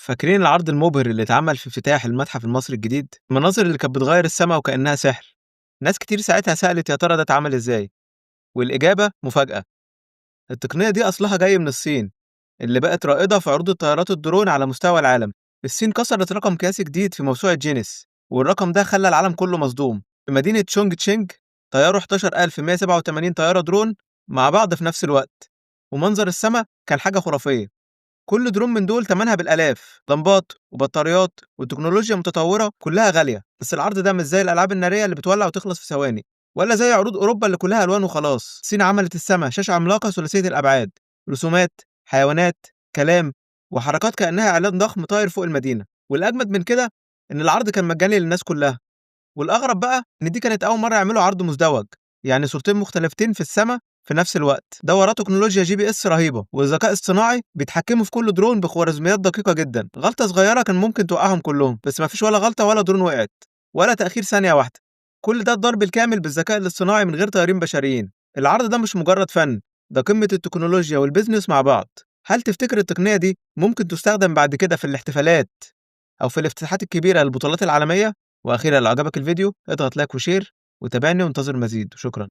فاكرين العرض المبهر اللي اتعمل في افتتاح المتحف المصري الجديد؟ المناظر اللي كانت بتغير السما وكأنها سحر. ناس كتير ساعتها سألت يا ترى ده اتعمل ازاي؟ والإجابة مفاجأة. التقنية دي أصلها جاي من الصين، اللي بقت رائدة في عروض الطيارات الدرون على مستوى العالم. الصين كسرت رقم قياسي جديد في موسوعة جينيس، والرقم ده خلى العالم كله مصدوم. في مدينة شونج تشينج طيروا 11187 طيارة درون مع بعض في نفس الوقت، ومنظر السما كان حاجة خرافية. كل درون من دول تمنها بالآلاف، لمبات وبطاريات وتكنولوجيا متطورة كلها غالية. بس العرض ده مش زي الألعاب النارية اللي بتولع وتخلص في ثواني، ولا زي عروض أوروبا اللي كلها ألوان وخلاص. الصين عملت السما شاشة عملاقة ثلاثية الأبعاد، رسومات، حيوانات، كلام، وحركات كأنها إعلان ضخم طاير فوق المدينة. والأجمد من كده إن العرض كان مجاني للناس كلها. والأغرب بقى إن دي كانت أول مرة يعملوا عرض مزدوج، يعني صورتين مختلفتين في السما في نفس الوقت. ده وراه تكنولوجيا GPS رهيبة وذكاء اصطناعي بيتحكموا في كل درون بخوارزميات دقيقة جدا. غلطة صغيرة كان ممكن توقعهم كلهم، بس مفيش ولا غلطة ولا درون وقعت، ولا تأخير ثانية واحدة. كل ده الضرب الكامل بالذكاء الاصطناعي من غير طيارين بشريين. العرض ده مش مجرد فن، ده قمة التكنولوجيا والبيزنس مع بعض. هل تفتكر التقنية دي ممكن تستخدم بعد كده في الاحتفالات أو في الافتتاحات الكبيرة للبطولات العالمية؟ وأخيرا لو عجبك الفيديو اضغط لايك وشير وتابعني وانتظر مزيد، وشكرا.